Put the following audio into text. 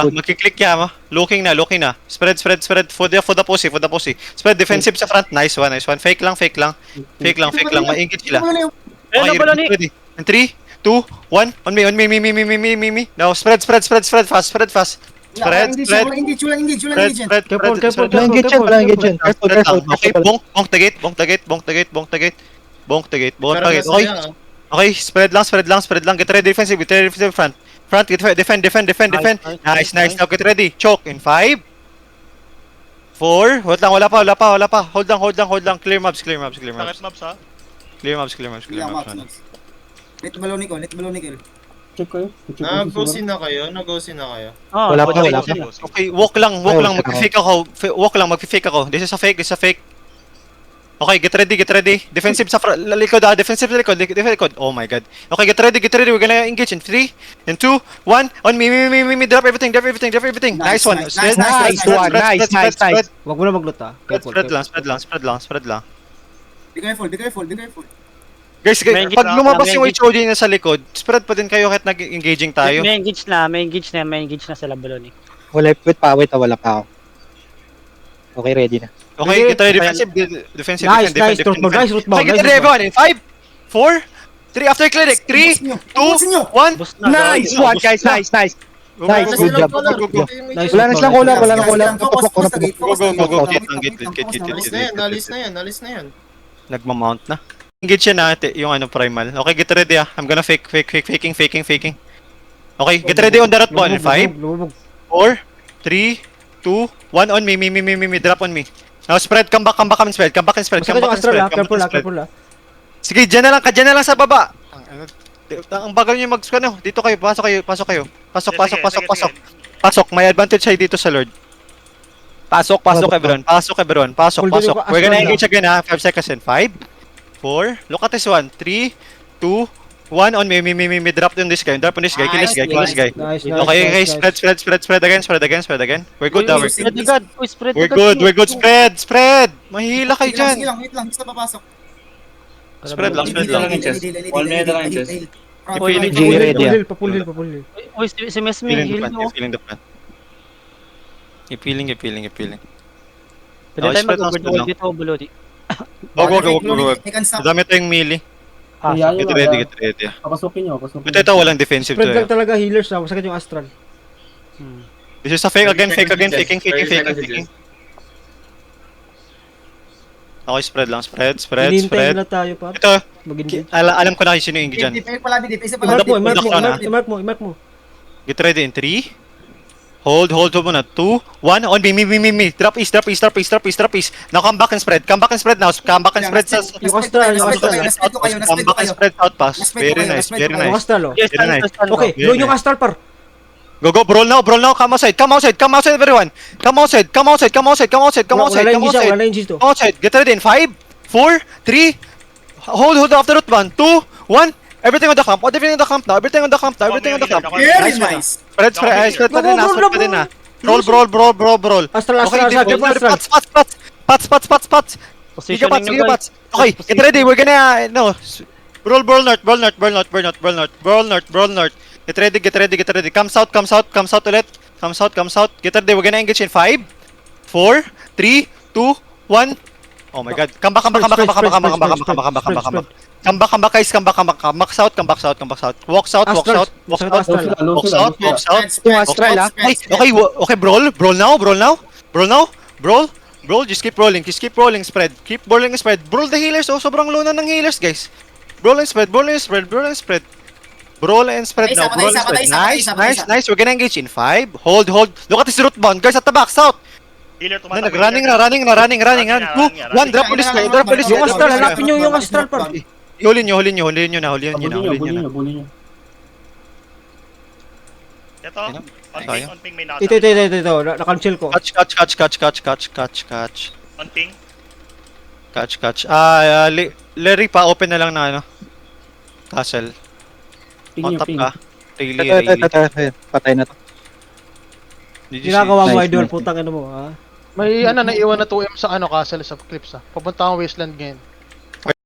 Magkiklik yan mo. Looking na. Spread. For the pussy. Spread defensive sa front. Nice one. Fake lang. Maingit sila. Ayun na baloni. Ready. In 3, 2, 1. On me. Now spread fast. Spread. Engage. Careful. Okay, bonk the gate. Okay. Okay, spread lang. Get ready defensive front. Defend. Nice. Now get ready. Choke in 5, 4. Wala pa. Hold lang. Clear mobs. Sakit maps ha? Clear mobs. Let baloni ko. Check kayo. Nag-go-sin na kayo? Wala pa. Okay, walk lang. Mag-fake ako. This is a fake. Okay, get ready. Defensive sa likod. Defensive sa likod. Oh my god. Okay, get ready. We're gonna engage in 3, and 2, 1. On me. Drop everything. Nice one. Nice. Wag mo na maglut ah. Spread lang. Be careful. Guys, May pag engage lumabas na, yung may HOD na sa likod, spread pa din kayo kahit nag-engaging tayo. May engage na sila baloni. Wala pa ako. Okay, ready na. Okay, get ready. Defensive. Nice. Root ball. Okay, get ready everyone in 5, 4, 3. After clinic, 3, 2, 1. Boost na. Nice one, guys. Nice. Go. Good job. Nice. Wala na silang cola. Focus the gate. Go. Nalis na yan. Nagmamount na. Engage yan natin yung primal. Okay, get ready ah. I'm gonna faking. Okay, get ready on the root ball in 5, 4, 3, 2, 1. On me. Drop on me. Now spread, come back and spread. Careful. Sige, dyan na lang sa baba. Ang bagal nyo dito kayo, pasok kayo. Pasok, may advantage kayo dito sa Lord. Pasok everyone. We're gonna engage again ha, 5 seconds in 5, 4, look at this one, 3, 2, 1. On me. Drop on this guy. Kill this guy. Nice. Okay, spread again. We're good now. Spread We're good. Spread. Mahihila kayo dyan. Wait lang. Isa papasok. Spread lang. Papulil. Uy, si Mesme, heal mo. Feeling the plan. Feeling. Pwede tayo mag-overdose dito, baloni. Go. They can stop. Dami tayong melee. Get ready. Papasukin nyo. Ito, walang defensive Spread lang to. talaga healers ah. Masakit yung astral. This is a fake again. Faking. Okay, spread lang. Spread. Hinihintay na tayo pa. Ito, Mag-engage. alam ko na kung sino yung engage dyan. I-mark mo. Get ready in 3. Hold muna. 2, 1. On me. Drop east. Now come back and spread now. Come back and spread sa... Yung astral. Come back and spread out pass. Very nice. Yung astral oh. Very nice. Okay, Very yung astral par. Go, brawl now. Come outside, everyone. Come outside. Wala na yung G's to. Outside. Get ready in 5, 4, 3. Hold after root 1, 2, 1. Everything on the camp now. Nice. Spread pa din na. Brawl. Astral. Pats. Positioning Sige, pats. Okay, get ready. We're gonna, brawl north. Get ready. Come south ulit. Come south. Get ready. We're gonna engage in 5, 4, 3, 2, 1. Oh my god. Come back. Come back, guys. Come back south. Walk south. Okay, brawl now. Just keep rolling. Spread. Brawl the healers. Sobrang low na ng healers, guys. Brawl and spread. Brawl and spread now. Nice. We're gonna engage in 5. Hold. Look at this root bound, guys, at the back, south. Healer tumatakbo. Running. 2, 1. Drop police guy. Yung astral, hanapin nyo yung astral par. Hulin nyo na. Ito, on ping may nasa. Ito. Na-cancel ko. Catch. On ping. Catch. Larry pa, open na lang na castle. On top ka. Really. Patay na to. Ginagawa mo Nice, idol, nice. putang ina mo ha. May naiwan na 2M sa castle sa clips ah. Papunta akong wasteland ngayon.